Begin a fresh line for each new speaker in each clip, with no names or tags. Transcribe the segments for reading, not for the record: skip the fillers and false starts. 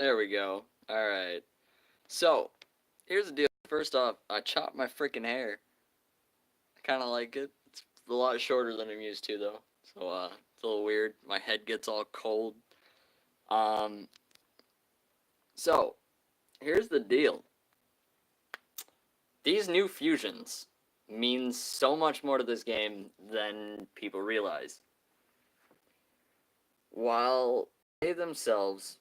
There we go. Alright. So, here's the deal. First off, I chopped my freaking hair. I kind of like it. It's a lot shorter than I'm used to, though. So, it's a little weird. My head gets all cold. Um, so, here's the deal. These new fusions mean so much more to this game than people realize. While they themselves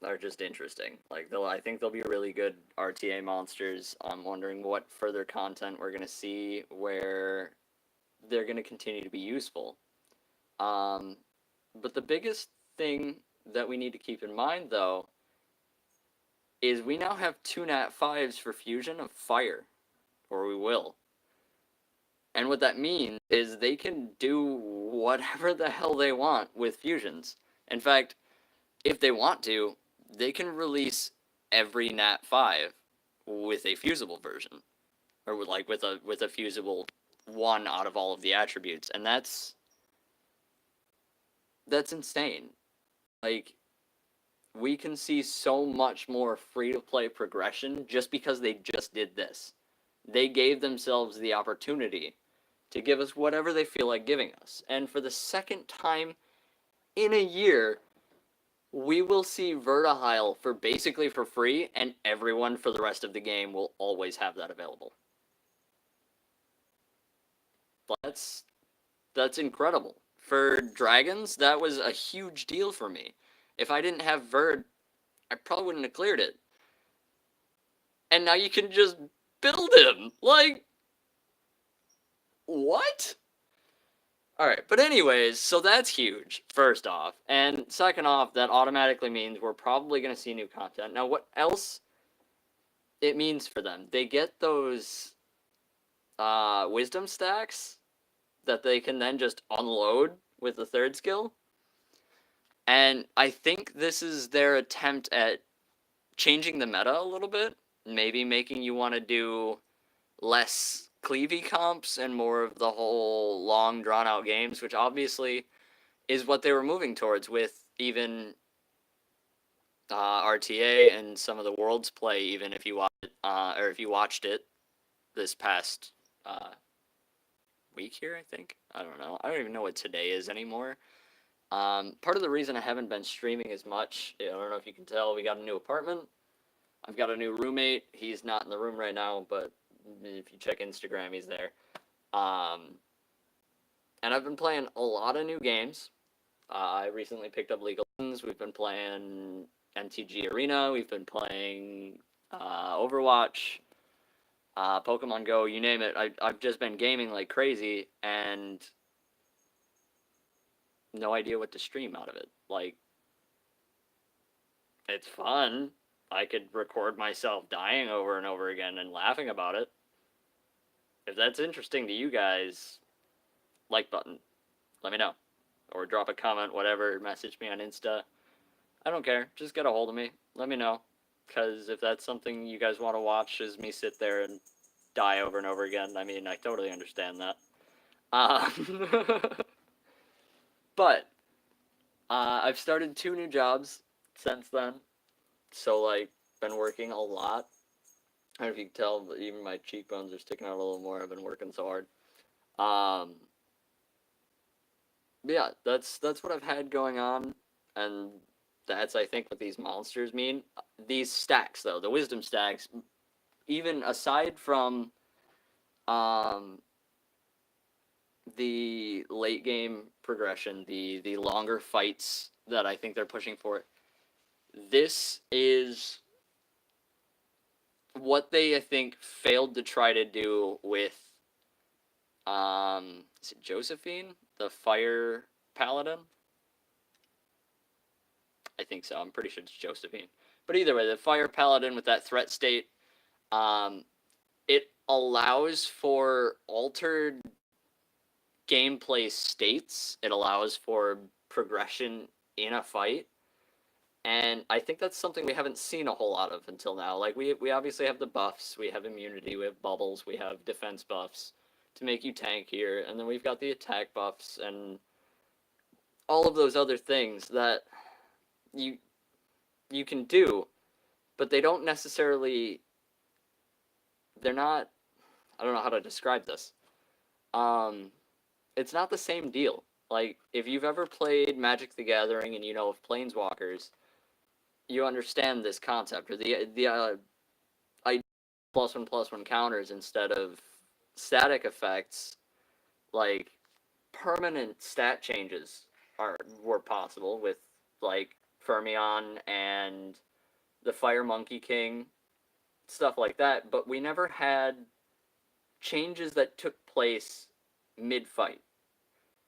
are just interesting. I think they'll be really good RTA monsters. I'm wondering what further content we're gonna see where they're gonna continue to be useful. Um, but the biggest thing that we need to keep in mind, though, is we now have two Nat 5s for fusion of fire, or we will. And what that means is they can do whatever the hell they want with fusions. In fact, if they want to, they can release every Nat 5 with a fusible version, or with a fusible one out of all of the attributes, and that's insane. Like, we can see so much more free to play progression just because they just did this. They gave themselves the opportunity to give us whatever they feel like giving us, and for the second time in a year, we will see Vertihile for basically for free, and everyone for the rest of the game will always have that available. That's incredible. For dragons, that was a huge deal for me. If I didn't have Verd, I probably wouldn't have cleared it. And now you can just build him. Like, what? Alright, but anyways, so that's huge, first off. And second off, that automatically means we're probably going to see new content. Now, what else it means for them? They get those wisdom stacks that they can then just unload with the third skill. And I think this is their attempt at changing the meta a little bit, maybe making you want to do less cleavy comps and more of the whole long drawn out games, which obviously is what they were moving towards with even RTA and some of the Worlds play. Even if you watched it this past week here, I think. I don't know. I don't even know what today is anymore. Part of the reason I haven't been streaming as much, I don't know if you can tell, we got a new apartment. I've got a new roommate. He's not in the room right now, but if you check Instagram, he's there. And I've been playing a lot of new games. I recently picked up League of Legends. We've been playing MTG Arena. We've been playing Overwatch, Pokemon Go, you name it. I've just been gaming like crazy, and no idea what to stream out of it. Like, it's fun. I could record myself dying over and over again and laughing about it. If that's interesting to you guys, like button. Let me know. Or drop a comment, whatever, message me on Insta. I don't care. Just get a hold of me. Let me know. Because if that's something you guys want to watch, is me sit there and die over and over again, I mean, I totally understand that. But I've started 2 new jobs since then. So, like, been working a lot. I don't know if you can tell, but even my cheekbones are sticking out a little more. I've been working so hard. Yeah, that's what I've had going on, and that's, I think, what these monsters mean. These stacks, though, the wisdom stacks, even aside from um, the late game progression, the longer fights that I think they're pushing for, this is what they, I think, failed to try to do with is it Josephine, the fire paladin? I think so. I'm pretty sure it's Josephine. But either way, the fire paladin with that threat state, um, it allows for altered gameplay states. It allows for progression in a fight. And I think that's something we haven't seen a whole lot of until now. Like, we obviously have the buffs, we have immunity, we have bubbles, we have defense buffs to make you tankier, and then we've got the attack buffs and all of those other things that you you can do, but they don't necessarily. They're not. I don't know how to describe this. Um, it's not the same deal. Like, if you've ever played Magic the Gathering and you know of Planeswalkers, you understand this concept, or the idea of +1/+1 counters instead of static effects. Like, permanent stat changes were possible with, like, Fermion and the Fire Monkey King, stuff like that, but we never had changes that took place mid-fight.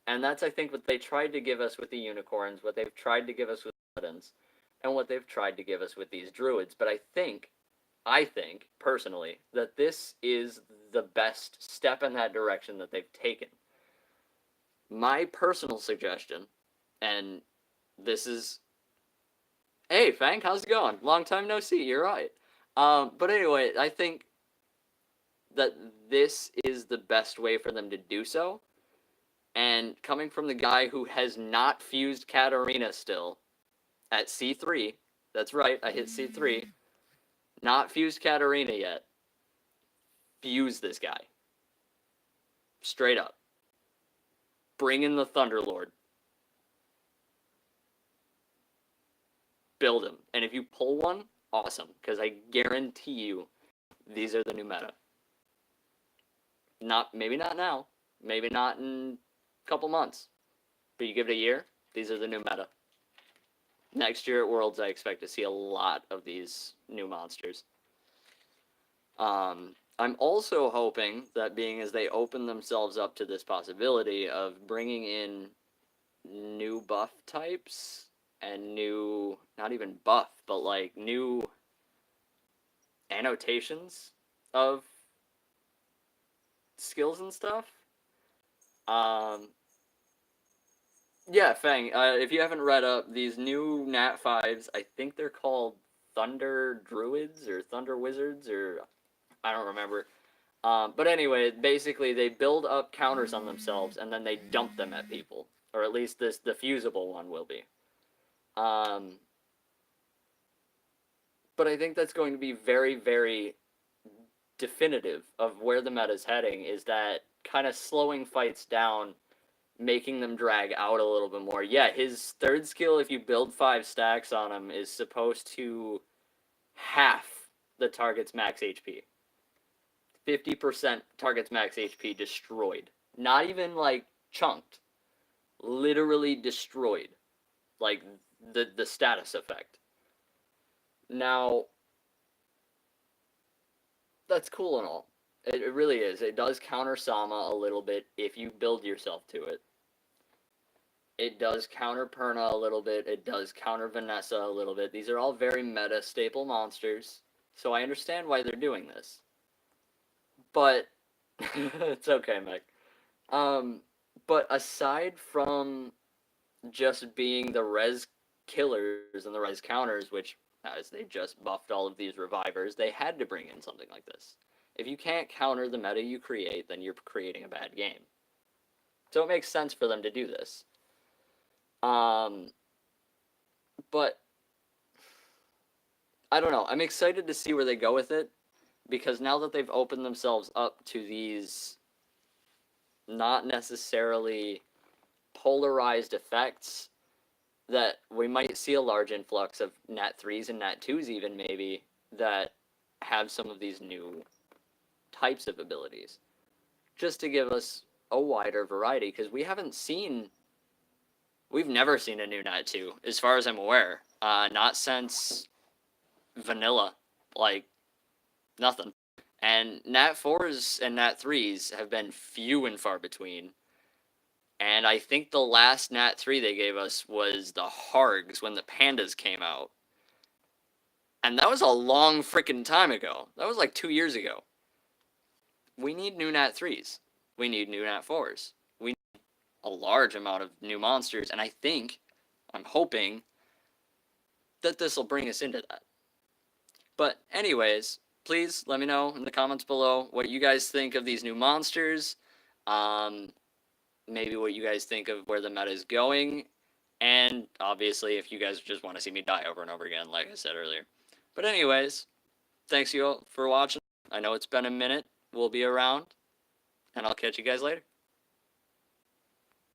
And that's, I think, what they tried to give us with the unicorns, what they've tried to give us with paladins, and what they've tried to give us with these druids. But I think, personally, that this is the best step in that direction that they've taken. My personal suggestion, and this is, hey, Fang, how's it going? Long time no see, you're right. But anyway, I think that this is the best way for them to do so. And coming from the guy who has not fused Katarina still at C3, that's right, I hit C3, not fused Katarina yet. Fuse this guy. Straight up. Bring in the Thunderlord. Build him. And if you pull one, awesome, because I guarantee you these are the new meta. Maybe not now, maybe not in a couple months, but you give it a year, these are the new meta. Next year at Worlds, I expect to see a lot of these new monsters. I'm also hoping that, being as they open themselves up to this possibility of bringing in new buff types and new, not even buff, but like new annotations of skills and stuff. Yeah, Fang, if you haven't read up, these new Nat 5s, I think they're called Thunder Druids or Thunder Wizards, or I don't remember. But anyway, basically they build up counters on themselves and then they dump them at people. Or at least the fusible one will be. But I think that's going to be very, very definitive of where the meta is heading, is that kind of slowing fights down, making them drag out a little bit more. Yeah, his third skill, if you build 5 stacks on him, is supposed to half the target's max HP. 50% target's max HP destroyed. Not even, like, chunked. Literally destroyed. Like, the status effect. Now, that's cool and all. It really is. It does counter Sama a little bit if you build yourself to it. It does counter Perna a little bit. It does counter Vanessa a little bit. These are all very meta staple monsters, so I understand why they're doing this. But it's okay, Meg. But aside from just being the res killers and the res counters, which, as they just buffed all of these revivers, they had to bring in something like this. If you can't counter the meta you create, then you're creating a bad game. So it makes sense for them to do this. But I don't know. I'm excited to see where they go with it, because now that they've opened themselves up to these not necessarily polarized effects, that we might see a large influx of Nat 3s and Nat 2s even, maybe, that have some of these new types of abilities, just to give us a wider variety, because we've never seen a new Nat 2, as far as I'm aware. Not since vanilla. Like, nothing. And Nat 4s and Nat 3s have been few and far between. And I think the last Nat 3 they gave us was the Hargs when the Pandas came out. And that was a long freaking time ago. That was like 2 years ago. We need new Nat 3s. We need new Nat 4s. We need a large amount of new monsters. And I'm hoping that this will bring us into that. But anyways, please let me know in the comments below what you guys think of these new monsters. Maybe what you guys think of where the meta is going. And obviously, if you guys just want to see me die over and over again, like I said earlier. But anyways, thanks you all for watching. I know it's been a minute. We'll be around, and I'll catch you guys later.